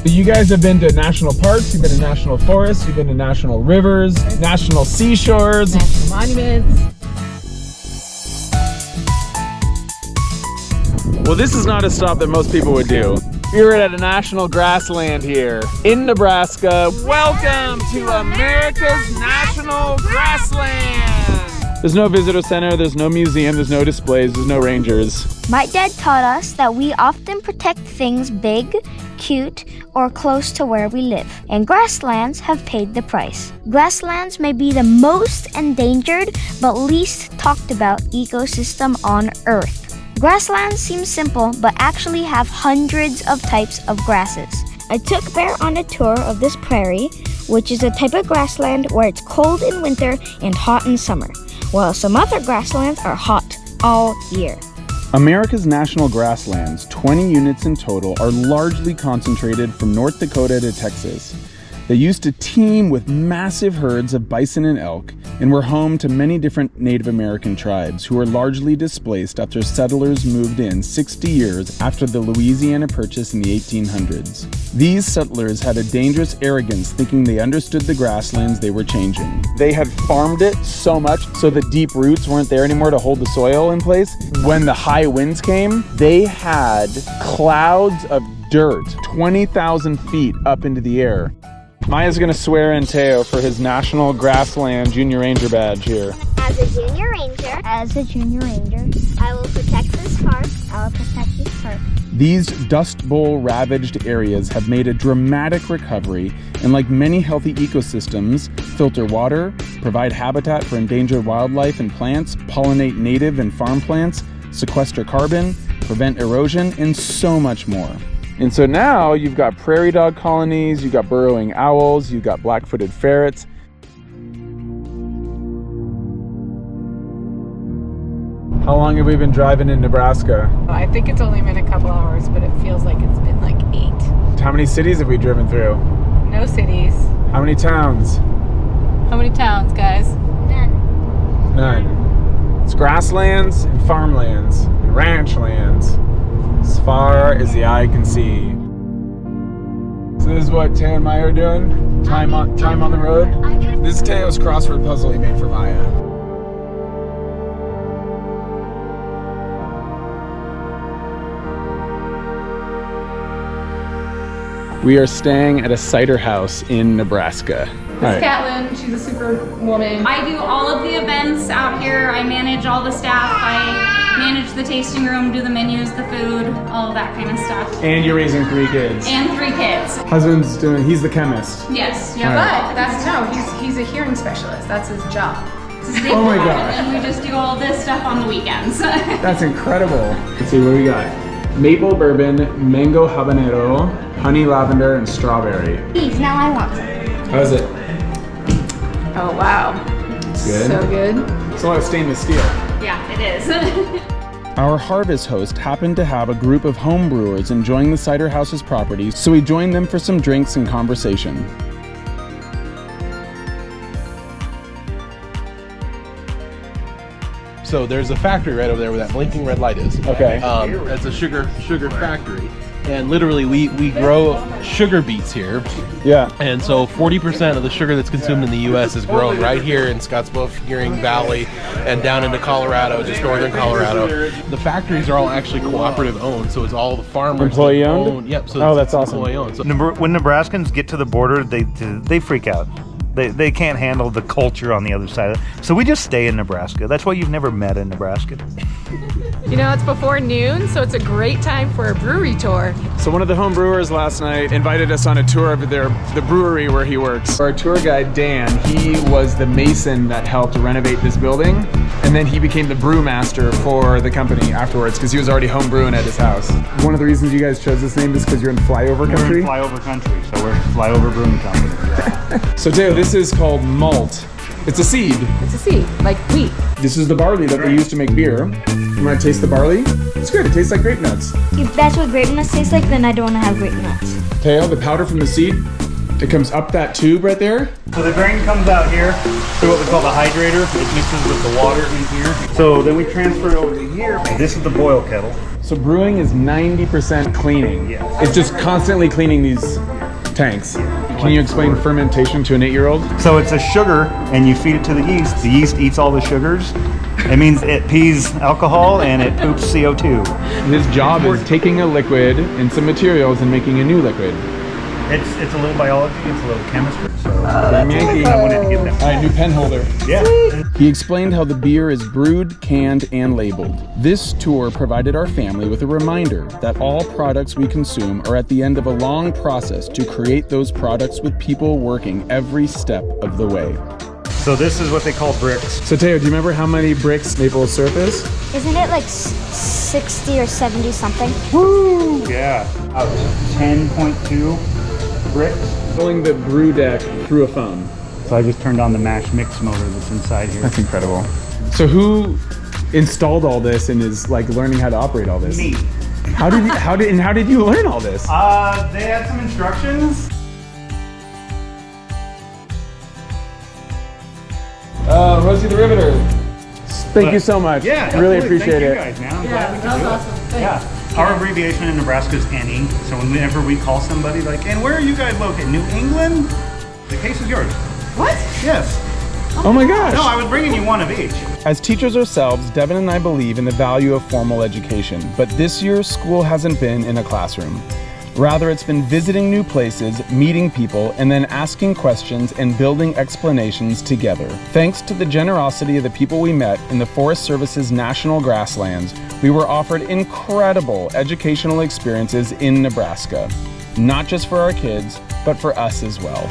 You guys have been to national parks, you've been to national forests, you've been to national rivers, national seashores, national monuments. Well, this is not a stop that most people would do. We're at a national grassland here in Nebraska. Welcome to America's National Grassland. There's no visitor center, there's no museum, there's no displays, there's no rangers. My dad taught us that we often protect things big, cute, or close to where we live, and grasslands have paid the price. Grasslands may be the most endangered but least talked about ecosystem on Earth. Grasslands seem simple, but actually have hundreds of types of grasses. I took Bear on a tour of this prairie, which is a type of grassland where it's cold in winter and hot in summer, while some other grasslands are hot all year. America's national grasslands, 20 units in total, are largely concentrated from North Dakota to Texas. They used to teem with massive herds of bison and elk and were home to many different Native American tribes who were largely displaced after settlers moved in 60 years after the Louisiana Purchase in the 1800s. These settlers had a dangerous arrogance thinking they understood the grasslands they were changing. They had farmed it so much so the deep roots weren't there anymore to hold the soil in place. When the high winds came, they had clouds of dirt 20,000 feet up into the air. Maya's gonna swear in Teo for his National Grassland Junior Ranger badge here. As a junior ranger, I will protect this park. These Dust Bowl ravaged areas have made a dramatic recovery and, like many healthy ecosystems, filter water, provide habitat for endangered wildlife and plants, pollinate native and farm plants, sequester carbon, prevent erosion, and so much more. And so now you've got prairie dog colonies, you've got burrowing owls, you've got black-footed ferrets. How long have we been driving in Nebraska? I think it's only been a couple hours, but it feels like it's been like 8. How many cities have we driven through? No cities. How many towns? How many towns, guys? None. It's grasslands and farmlands and ranch lands, as far as the eye can see. So this is what Teo and Maya are doing? Time on the road? This is Teo's crossword puzzle he made for Maya. We are staying at a cider house in Nebraska. This is Catlin, she's a super woman. I do all of the events out here. I manage all the staff. I manage the tasting room, do the menus, the food, all of that kind of stuff. And you're raising 3 kids. And 3 kids. Husband's he's the chemist. Yes. Yeah, Right. but he's a hearing specialist. That's his job. Oh my gosh. And we just do all this stuff on the weekends. That's incredible. Let's see what we got. Maple bourbon, mango habanero, honey lavender, and strawberry. Please, now I want some. How's it? Oh wow. It's good. So good. It's a lot of stainless steel. Yeah, it is. Our harvest host happened to have a group of home brewers enjoying the cider house's property, so we joined them for some drinks and conversation. So there's a factory right over there where that blinking red light is. Okay. It's a sugar factory. And literally we grow sugar beets here. Yeah. And so 40% of the sugar that's consumed in the U.S. is grown right here in Scottsbluff, Gearing Valley, and down into Colorado, just northern Colorado. The factories are all actually cooperative owned, so it's all the farmers. Employee owned? Yep. So Oh, that's awesome. Employee owned. So When Nebraskans get to the border, they freak out. They can't handle the culture on the other side. So we just stay in Nebraska. That's why you've never met in Nebraska. You know, it's before noon, so it's a great time for a brewery tour. So one of the home brewers last night invited us on a tour of the brewery where he works. Our tour guide, Dan, he was the mason that helped renovate this building, and then he became the brewmaster for the company afterwards because he was already home brewing at his house. One of the reasons you guys chose this name is because you're in flyover country? We're in flyover country, so we're flyover brewing company. Yeah. So Teo, this is called malt. It's a seed. It's a seed, like wheat. This is the barley that they use to make beer. You want to taste the barley? It's good, it tastes like grape nuts. If that's what grape nuts taste like, then I don't want to have grape nuts. Teo, the powder from the seed, It comes up that tube right there? So the grain comes out here through what we call the hydrator. It mixes with the water in here. So then we transfer it over to here. This is the boil kettle. So brewing is 90% cleaning. Yeah. It's just constantly cleaning these tanks. Can you explain fermentation to an 8-year-old? So it's a sugar, and you feed it to the yeast. The yeast eats all the sugars. It means it pees alcohol and it poops CO2. His job is taking a liquid and some materials and making a new liquid. It's a little biology, it's a little chemistry. So Yankee. I wanted to get that. All right, new pen holder. Yeah. He explained how the beer is brewed, canned, and labeled. This tour provided our family with a reminder that all products we consume are at the end of a long process to create those products with people working every step of the way. So this is what they call bricks. So Teo, do you remember how many bricks maple syrup is? Isn't it like 60 or 70 something? Woo! Yeah. 10.2 bricks. Pulling the brew deck through a phone. So I just turned on the mash mix motor that's inside here. That's incredible. So who installed all this and is like learning how to operate all this? Me. How did you learn all this? They had some instructions. Rosie the Riveter. Thank you so much. Yeah, really absolutely. appreciate it. Thank you guys, man. I'm glad we could do it. Yeah. Our abbreviation in Nebraska is NE. So whenever we call somebody like, and where are you guys located? New England? The case is yours. What? Yes. Oh my gosh. No, I was bringing you one of each. As teachers ourselves, Devin and I believe in the value of formal education, but this year school hasn't been in a classroom. Rather, it's been visiting new places, meeting people, and then asking questions and building explanations together. Thanks to the generosity of the people we met in the Forest Service's National Grasslands, we were offered incredible educational experiences in Nebraska. Not just for our kids, but for us as well.